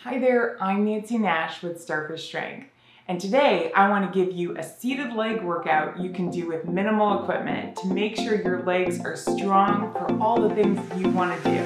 Hi there, I'm Nancy Nash with Starfish Strength, and today I want to give you a seated leg workout you can do with minimal equipment to make sure your legs are strong for all the things you want to do.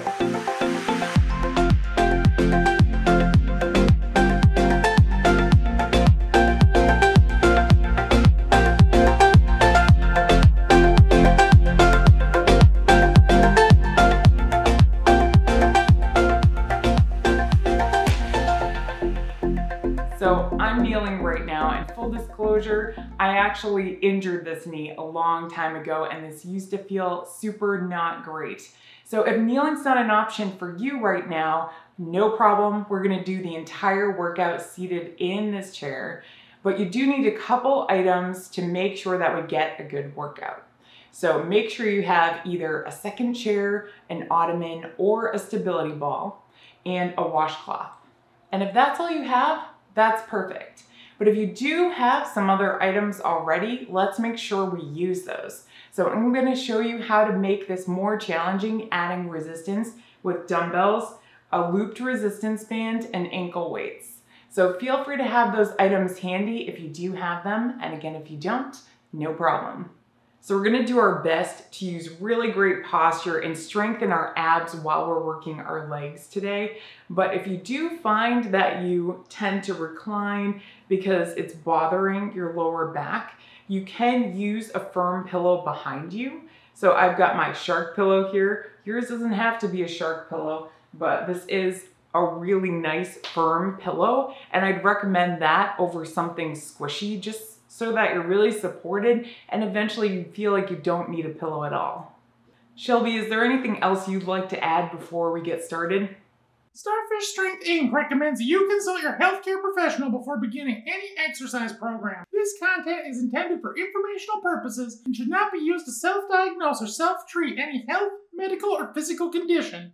So I'm kneeling right now, and full disclosure, I actually injured this knee a long time ago and this used to feel super not great. So if kneeling's not an option for you right now, no problem. We're gonna do the entire workout seated in this chair, but you do need a couple items to make sure that we get a good workout. So make sure you have either a second chair, an ottoman, or a stability ball, and a washcloth. And if that's all you have, that's perfect. But if you do have some other items already, let's make sure we use those. So I'm going to show you how to make this more challenging, adding resistance with dumbbells, a looped resistance band, and ankle weights. So feel free to have those items handy if you do have them. And again, if you don't, no problem. So we're going to do our best to use really great posture and strengthen our abs while we're working our legs today. But if you do find that you tend to recline because it's bothering your lower back, you can use a firm pillow behind you. So I've got my shark pillow here. Yours doesn't have to be a shark pillow, but this is a really nice firm pillow, and I'd recommend that over something squishy, just so that you're really supported and eventually you feel like you don't need a pillow at all. Shelby, is there anything else you'd like to add before we get started? Starfish Strength Inc. recommends you consult your healthcare professional before beginning any exercise program. This content is intended for informational purposes and should not be used to self-diagnose or self-treat any health, medical, or physical condition.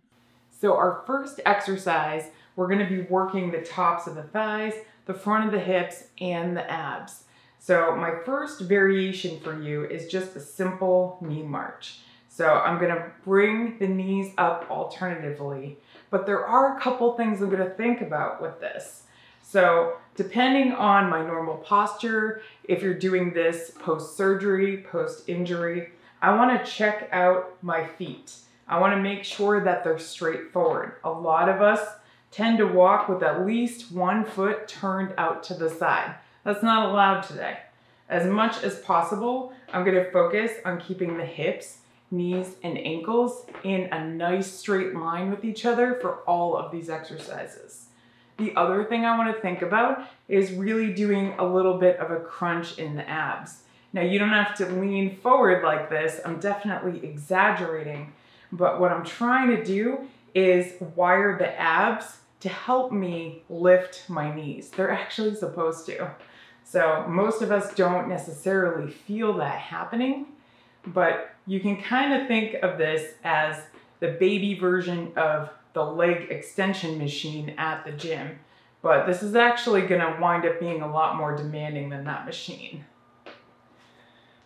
So our first exercise, we're going to be working the tops of the thighs, the front of the hips, and the abs. So my first variation for you is just a simple knee march. So I'm gonna bring the knees up alternatively, but there are a couple things I'm gonna think about with this. So depending on my normal posture, if you're doing this post-surgery, post-injury, I wanna check out my feet. I wanna make sure that they're straight forward. A lot of us tend to walk with at least one foot turned out to the side. That's not allowed today. As much as possible, I'm going to focus on keeping the hips, knees, and ankles in a nice straight line with each other for all of these exercises. The other thing I want to think about is really doing a little bit of a crunch in the abs. Now, you don't have to lean forward like this. I'm definitely exaggerating, but what I'm trying to do is wire the abs to help me lift my knees. They're actually supposed to. So most of us don't necessarily feel that happening, but you can kind of think of this as the baby version of the leg extension machine at the gym. But this is actually gonna wind up being a lot more demanding than that machine.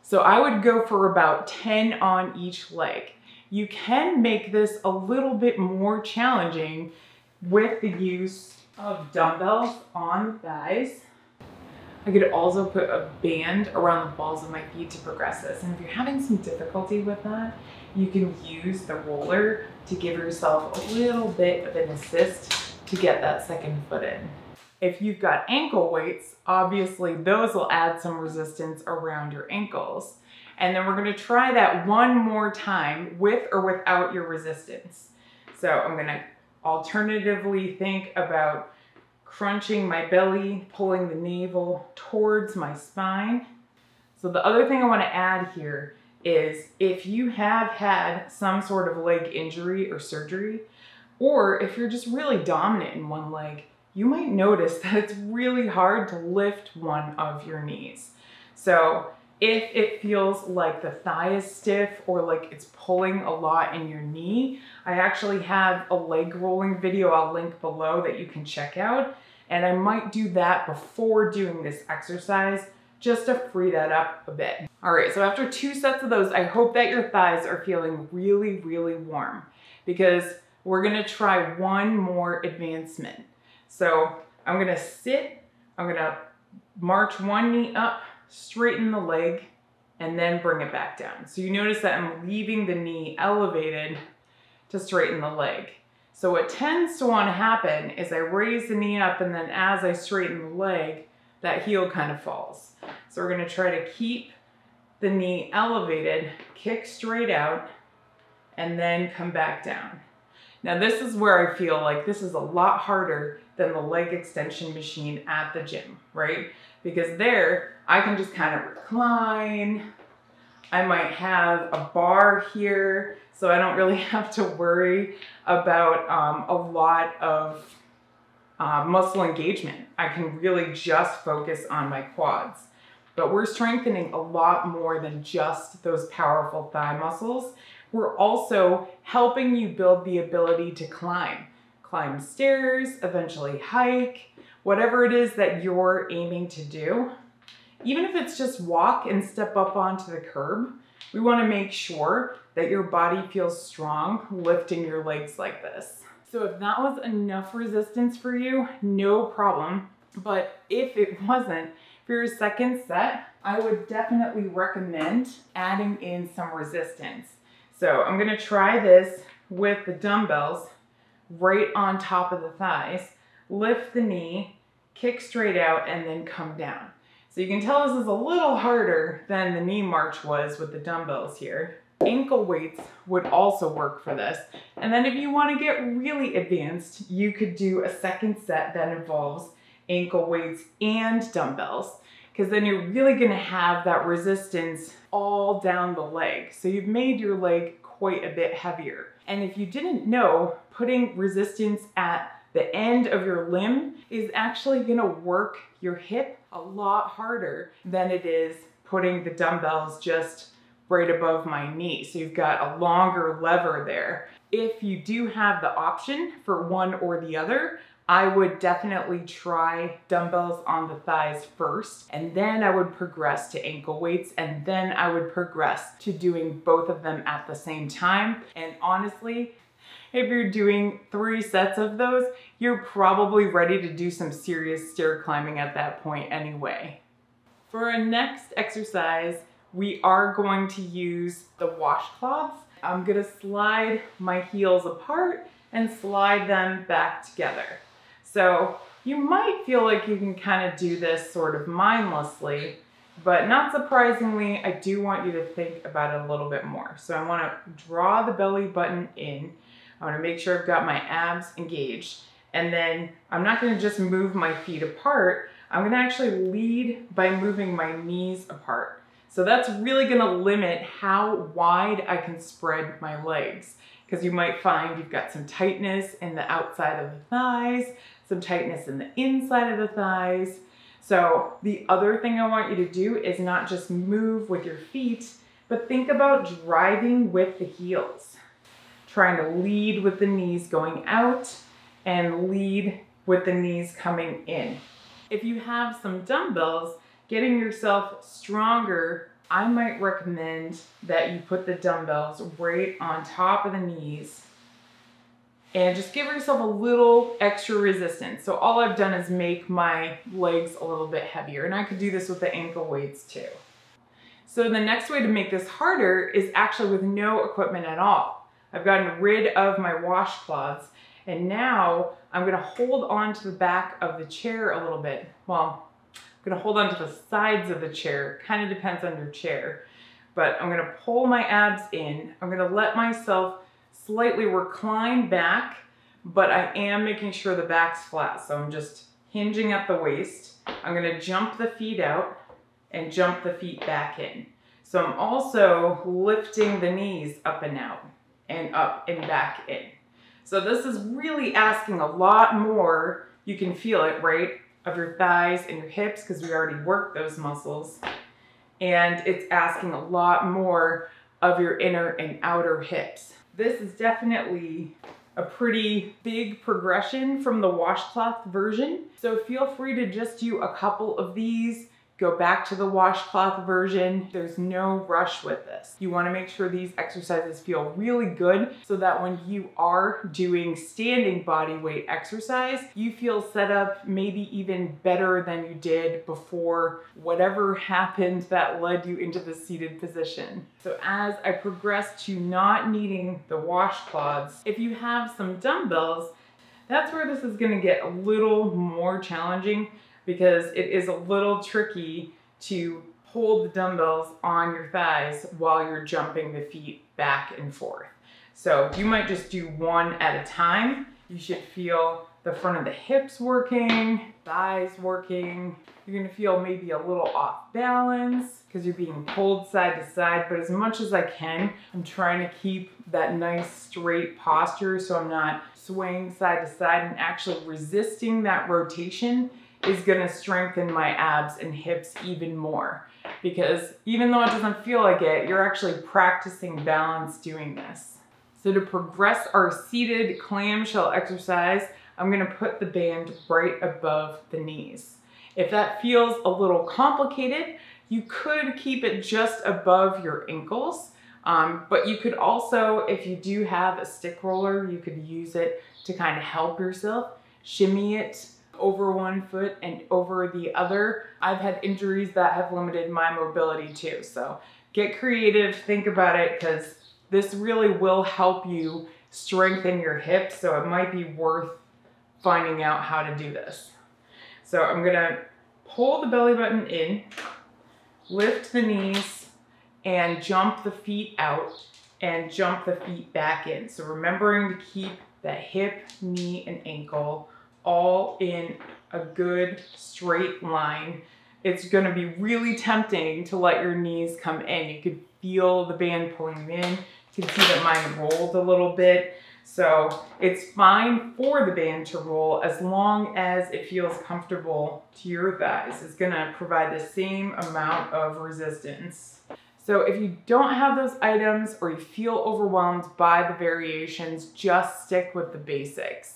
So I would go for about 10 on each leg. You can make this a little bit more challenging with the use of dumbbells on the thighs. I could also put a band around the balls of my feet to progress this. And if you're having some difficulty with that, you can use the roller to give yourself a little bit of an assist to get that second foot in. If you've got ankle weights, obviously those will add some resistance around your ankles. And then we're gonna try that one more time with or without your resistance. So I'm gonna alternatively think about crunching my belly, pulling the navel towards my spine. So the other thing I want to add here is if you have had some sort of leg injury or surgery, or if you're just really dominant in one leg, you might notice that it's really hard to lift one of your knees. So if it feels like the thigh is stiff or like it's pulling a lot in your knee, I actually have a leg rolling video I'll link below that you can check out. And I might do that before doing this exercise just to free that up a bit. All right, so after 2 sets of those, I hope that your thighs are feeling really, really warm because we're gonna try one more advancement. So I'm gonna sit, I'm gonna march one knee up, straighten the leg, and then bring it back down. So you notice that I'm leaving the knee elevated to straighten the leg. So what tends to want to happen is I raise the knee up, and then as I straighten the leg, that heel kind of falls. So we're gonna try to keep the knee elevated, kick straight out, and then come back down. Now this is where I feel like this is a lot harder than the leg extension machine at the gym, right? Because there, I can just kind of recline. I might have a bar here, so I don't really have to worry about a lot of muscle engagement. I can really just focus on my quads. But we're strengthening a lot more than just those powerful thigh muscles. We're also helping you build the ability to climb stairs, eventually hike, whatever it is that you're aiming to do. Even if it's just walk and step up onto the curb, we want to make sure that your body feels strong lifting your legs like this. So if that was enough resistance for you, no problem. But if it wasn't, for your second set, I would definitely recommend adding in some resistance. So I'm gonna try this with the dumbbells right on top of the thighs, lift the knee, kick straight out, and then come down. So you can tell this is a little harder than the knee march was with the dumbbells here. Ankle weights would also work for this. And then if you wanna get really advanced, you could do a second set that involves ankle weights and dumbbells, because then you're really gonna have that resistance all down the leg. So you've made your leg quite a bit heavier. And if you didn't know, putting resistance at the end of your limb is actually gonna work your hip a lot harder than it is putting the dumbbells just right above my knee. So you've got a longer lever there. If you do have the option for one or the other, I would definitely try dumbbells on the thighs first, and then I would progress to ankle weights, and then I would progress to doing both of them at the same time. And honestly, if you're doing 3 sets of those, you're probably ready to do some serious stair climbing at that point anyway. For our next exercise, we are going to use the washcloths. I'm gonna slide my heels apart and slide them back together. So you might feel like you can kind of do this sort of mindlessly, but not surprisingly, I do want you to think about it a little bit more. So I want to draw the belly button in. I want to make sure I've got my abs engaged. And then I'm not going to just move my feet apart. I'm going to actually lead by moving my knees apart. So that's really going to limit how wide I can spread my legs, because you might find you've got some tightness in the outside of the thighs, some tightness in the inside of the thighs. So the other thing I want you to do is not just move with your feet, but think about driving with the heels. Trying to lead with the knees going out and lead with the knees coming in. If you have some dumbbells, getting yourself stronger, I might recommend that you put the dumbbells right on top of the knees and just give yourself a little extra resistance. So all I've done is make my legs a little bit heavier, and I could do this with the ankle weights too. So the next way to make this harder is actually with no equipment at all. I've gotten rid of my washcloths, and now I'm gonna hold on to the back of the chair a little bit. Well, I'm gonna hold on to the sides of the chair, kind of depends on your chair, but I'm gonna pull my abs in. I'm gonna let myself slightly recline back, but I am making sure the back's flat. So I'm just hinging at the waist. I'm gonna jump the feet out and jump the feet back in. So I'm also lifting the knees up and out and up and back in. So this is really asking a lot more. You can feel it, right? Of your thighs and your hips, because we already worked those muscles. And it's asking a lot more of your inner and outer hips. This is definitely a pretty big progression from the washcloth version. So feel free to just do a couple of these, go back to the washcloth version. There's no rush with this. You want to make sure these exercises feel really good so that when you are doing standing body weight exercise, you feel set up maybe even better than you did before whatever happened that led you into the seated position. So as I progress to not needing the washcloths, if you have some dumbbells, that's where this is going to get a little more challenging, because it is a little tricky to hold the dumbbells on your thighs while you're jumping the feet back and forth. So you might just do one at a time. You should feel the front of the hips working, thighs working. You're gonna feel maybe a little off balance because you're being pulled side to side, but as much as I can, I'm trying to keep that nice straight posture so I'm not swaying side to side, and actually resisting that rotation is gonna strengthen my abs and hips even more, because even though it doesn't feel like it, you're actually practicing balance doing this. So to progress our seated clamshell exercise, I'm gonna put the band right above the knees. If that feels a little complicated, you could keep it just above your ankles, but you could also, if you do have a stick roller, you could use it to kind of help yourself, shimmy it over one foot and over the other. I've had injuries that have limited my mobility too. So get creative, think about it, because this really will help you strengthen your hips. So it might be worth finding out how to do this. So I'm gonna pull the belly button in, lift the knees, and jump the feet out and jump the feet back in. So remembering to keep that hip, knee, and ankle all in a good straight line. It's gonna be really tempting to let your knees come in. You could feel the band pulling in. You can see that mine rolled a little bit. So it's fine for the band to roll as long as it feels comfortable to your thighs. It's gonna provide the same amount of resistance. So if you don't have those items or you feel overwhelmed by the variations, just stick with the basics.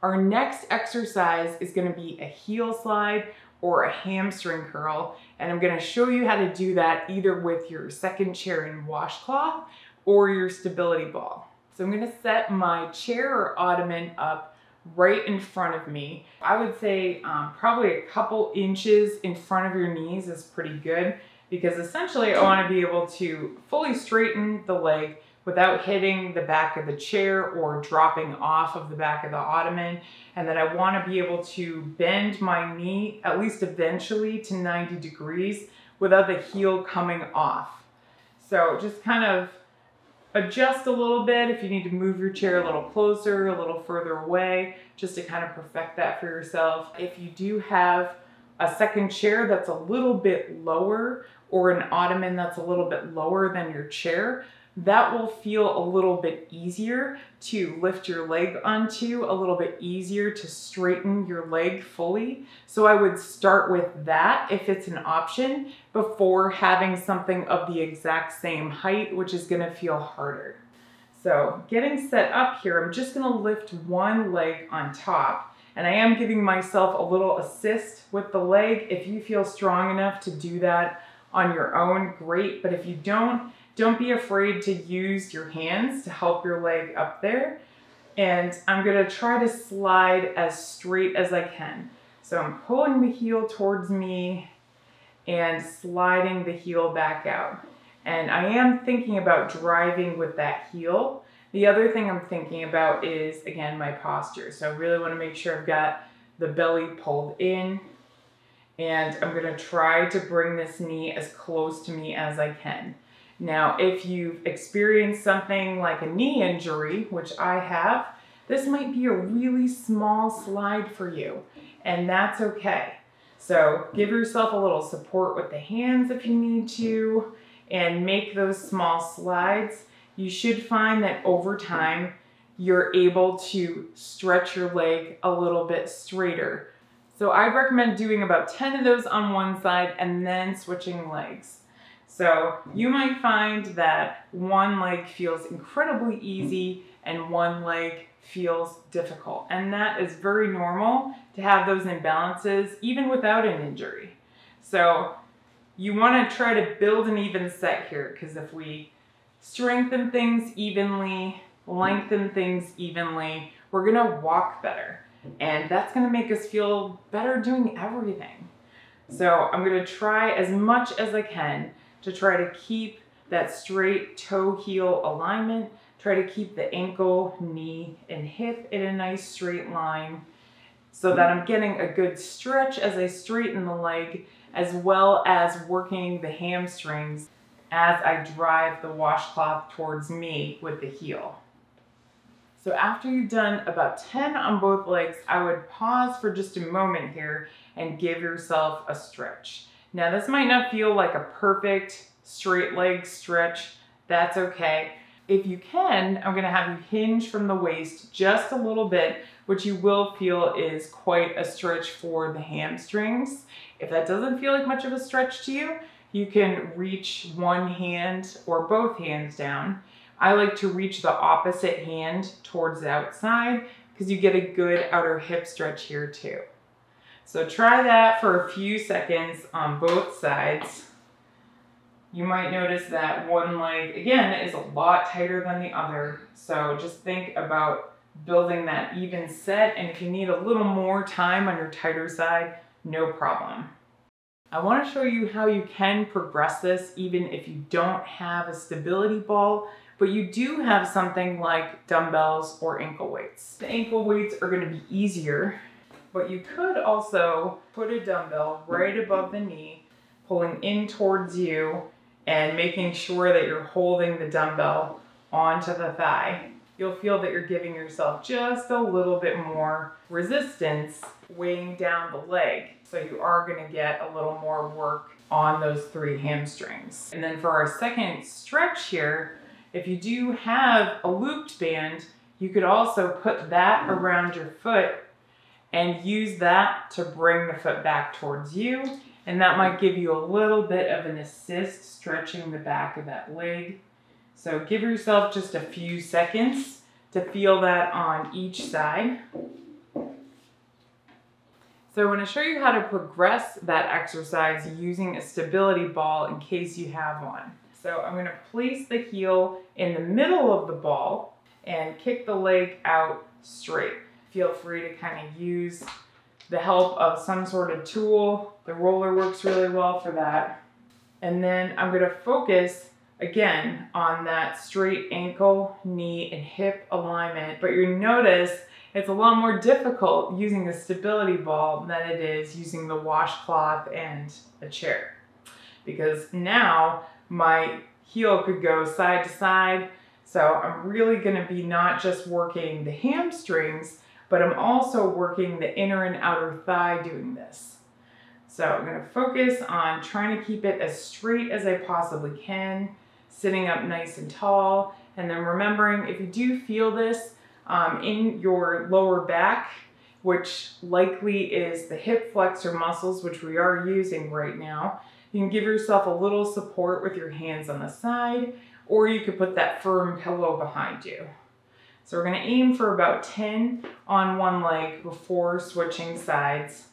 Our next exercise is going to be a heel slide or a hamstring curl, and I'm going to show you how to do that either with your second chair and washcloth or your stability ball. So I'm going to set my chair or ottoman up right in front of me. I would say probably a couple inches in front of your knees is pretty good, because essentially I want to be able to fully straighten the leg without hitting the back of the chair or dropping off of the back of the ottoman. And then I want to be able to bend my knee, at least eventually, to 90 degrees without the heel coming off. So just kind of adjust a little bit if you need to move your chair a little closer, a little further away, just to kind of perfect that for yourself. If you do have a second chair that's a little bit lower, or an ottoman that's a little bit lower than your chair, that will feel a little bit easier to lift your leg onto, a little bit easier to straighten your leg fully. So I would start with that if it's an option before having something of the exact same height, which is gonna feel harder. So getting set up here, I'm just gonna lift one leg on top, and I am giving myself a little assist with the leg. If you feel strong enough to do that on your own, great, but if you don't be afraid to use your hands to help your leg up there. And I'm gonna try to slide as straight as I can. So I'm pulling the heel towards me and sliding the heel back out. And I am thinking about driving with that heel. The other thing I'm thinking about is, again, my posture. So I really wanna make sure I've got the belly pulled in, and I'm gonna try to bring this knee as close to me as I can. Now, if you've experienced something like a knee injury, which I have, this might be a really small slide for you, and that's okay. So give yourself a little support with the hands if you need to, and make those small slides. You should find that over time, you're able to stretch your leg a little bit straighter. So I'd recommend doing about 10 of those on one side and then switching legs. So you might find that one leg feels incredibly easy and one leg feels difficult. And that is very normal to have those imbalances even without an injury. So You want to try to build an even set here, because if we strengthen things evenly, lengthen things evenly, we're gonna walk better. And that's gonna make us feel better doing everything. So I'm gonna try as much as I can to try to keep that straight toe heel alignment, try to keep the ankle, knee, and hip in a nice straight line so that I'm getting a good stretch as I straighten the leg, as well as working the hamstrings as I drive the washcloth towards me with the heel. So after you've done about 10 on both legs, I would pause for just a moment here and give yourself a stretch. Now this might not feel like a perfect straight leg stretch. That's okay. If you can, I'm gonna have you hinge from the waist just a little bit, which you will feel is quite a stretch for the hamstrings. If that doesn't feel like much of a stretch to you, you can reach one hand or both hands down. I like to reach the opposite hand towards the outside because you get a good outer hip stretch here too. So try that for a few seconds on both sides. You might notice that one leg, again, is a lot tighter than the other. So just think about building that even set. And if you need a little more time on your tighter side, no problem. I want to show you how you can progress this even if you don't have a stability ball, but you do have something like dumbbells or ankle weights. The ankle weights are going to be easier, but you could also put a dumbbell right above the knee, pulling in towards you and making sure that you're holding the dumbbell onto the thigh. You'll feel that you're giving yourself just a little bit more resistance weighing down the leg. So you are gonna get a little more work on those 3 hamstrings. And then for our second stretch here, if you do have a looped band, you could also put that around your foot and use that to bring the foot back towards you. And that might give you a little bit of an assist stretching the back of that leg. So give yourself just a few seconds to feel that on each side. So I want to show you how to progress that exercise using a stability ball in case you have one. So I'm going to place the heel in the middle of the ball and kick the leg out straight. Feel free to kind of use the help of some sort of tool. The roller works really well for that. And then I'm going to focus again on that straight ankle, knee, and hip alignment. But you notice it's a lot more difficult using a stability ball than it is using the washcloth and a chair. Because now my heel could go side to side. So I'm really going to be not just working the hamstrings, but I'm also working the inner and outer thigh doing this. So I'm going to focus on trying to keep it as straight as I possibly can, sitting up nice and tall, and then remembering if you do feel this in your lower back, which likely is the hip flexor muscles, which we are using right now, you can give yourself a little support with your hands on the side, or you could put that firm pillow behind you. So we're going to aim for about 10 on one leg before switching sides.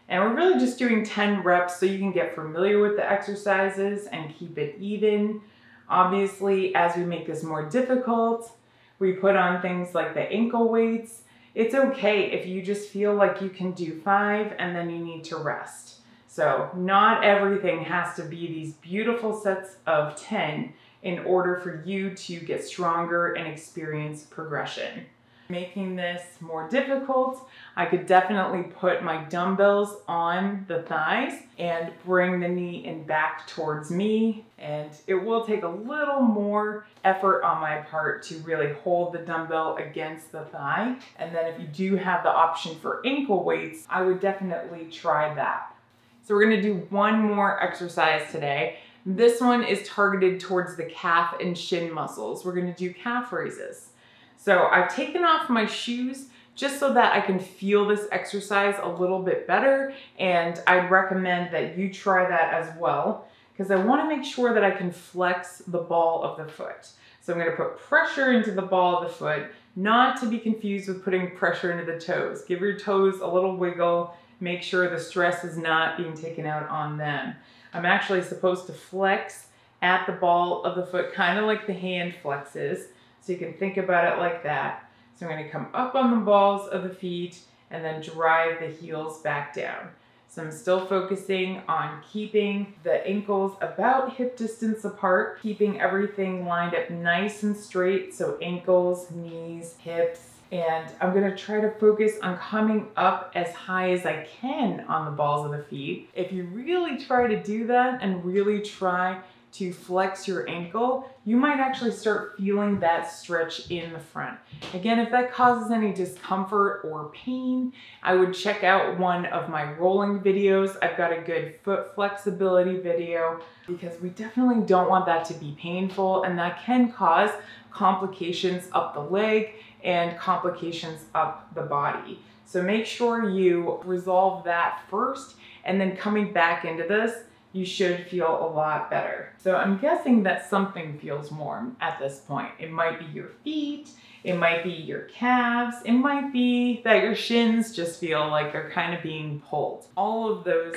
And we're really just doing 10 reps so you can get familiar with the exercises and keep it even. Obviously, as we make this more difficult, we put on things like the ankle weights. It's okay if you just feel like you can do 5 and then you need to rest. So not everything has to be these beautiful sets of 10 in order for you to get stronger and experience progression. Making this more difficult, I could definitely put my dumbbells on the thighs and bring the knee and back towards me. And it will take a little more effort on my part to really hold the dumbbell against the thigh. And then if you do have the option for ankle weights, I would definitely try that. So we're gonna do one more exercise today. This one is targeted towards the calf and shin muscles. We're gonna do calf raises. So I've taken off my shoes just so that I can feel this exercise a little bit better, and I'd recommend that you try that as well, because I want to make sure that I can flex the ball of the foot. So I'm going to put pressure into the ball of the foot, not to be confused with putting pressure into the toes. Give your toes a little wiggle, make sure the stress is not being taken out on them. I'm actually supposed to flex at the ball of the foot, kind of like the hand flexes. So you can think about it like that. So I'm going to come up on the balls of the feet and then drive the heels back down. So I'm still focusing on keeping the ankles about hip distance apart, keeping everything lined up nice and straight. So ankles, knees, hips, and I'm gonna try to focus on coming up as high as I can on the balls of the feet. If you really try to do that and really try to flex your ankle, you might actually start feeling that stretch in the front. Again, if that causes any discomfort or pain, I would check out one of my rolling videos. I've got a good foot flexibility video because we definitely don't want that to be painful, and that can cause complications up the leg and complications up the body. So make sure you resolve that first, and then coming back into this, you should feel a lot better. So I'm guessing that something feels warm at this point. It might be your feet, it might be your calves, it might be that your shins just feel like they're kind of being pulled. All of those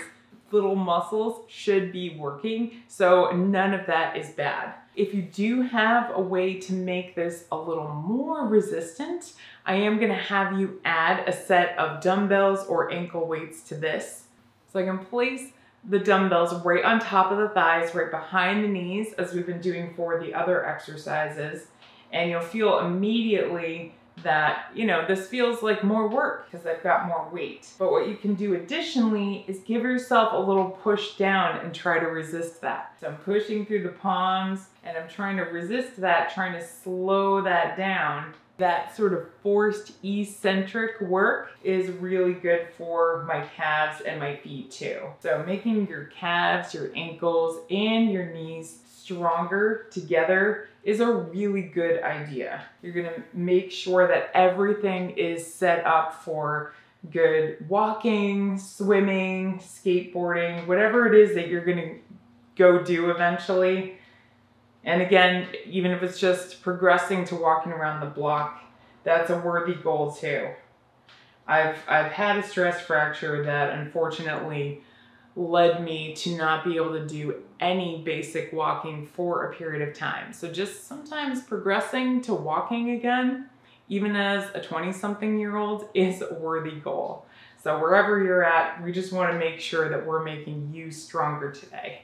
little muscles should be working, so none of that is bad. If you do have a way to make this a little more resistant, I am gonna have you add a set of dumbbells or ankle weights to this. So I can place the dumbbells right on top of the thighs, right behind the knees, as we've been doing for the other exercises. And you'll feel immediately that, you know, this feels like more work because I've got more weight. But what you can do additionally is give yourself a little push down and try to resist that. So I'm pushing through the palms and I'm trying to resist that, trying to slow that down. That sort of forced eccentric work is really good for my calves and my feet too. So making your calves, your ankles, and your knees stronger together is a really good idea. You're gonna make sure that everything is set up for good walking, swimming, skateboarding, whatever it is that you're gonna go do eventually. And again, even if it's just progressing to walking around the block, that's a worthy goal too. I've had a stress fracture that unfortunately led me to not be able to do any basic walking for a period of time. So just sometimes progressing to walking again, even as a 20-something-year-old, is a worthy goal. So wherever you're at, we just want to make sure that we're making you stronger today.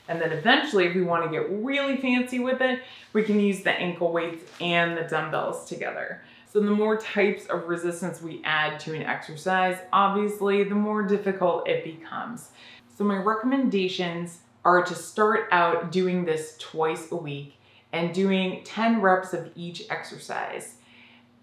And then eventually, if we want to get really fancy with it, we can use the ankle weights and the dumbbells together. So the more types of resistance we add to an exercise, obviously, the more difficult it becomes. So my recommendations are to start out doing this twice a week and doing 10 reps of each exercise.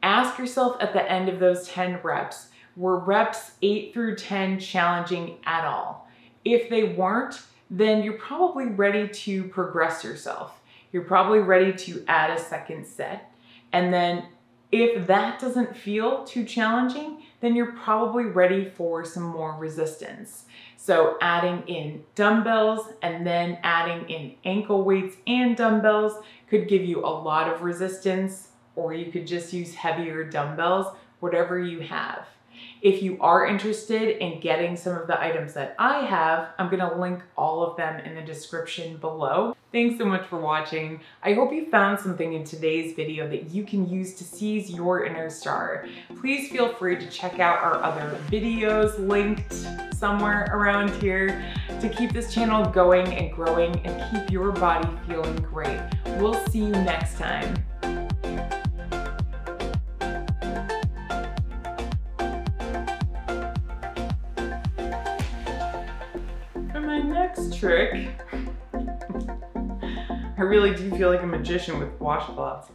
Ask yourself at the end of those 10 reps, were reps 8 through 10 challenging at all? If they weren't, then you're probably ready to progress yourself. You're probably ready to add a second set. And then if that doesn't feel too challenging, then you're probably ready for some more resistance. So adding in dumbbells and then adding in ankle weights and dumbbells could give you a lot of resistance, or you could just use heavier dumbbells, whatever you have. If you are interested in getting some of the items that I have, I'm gonna link all of them in the description below. Thanks so much for watching. I hope you found something in today's video that you can use to seize your inner star. Please feel free to check out our other videos linked somewhere around here to keep this channel going and growing and keep your body feeling great. We'll see you next time. My next trick, I really do feel like a magician with washcloths.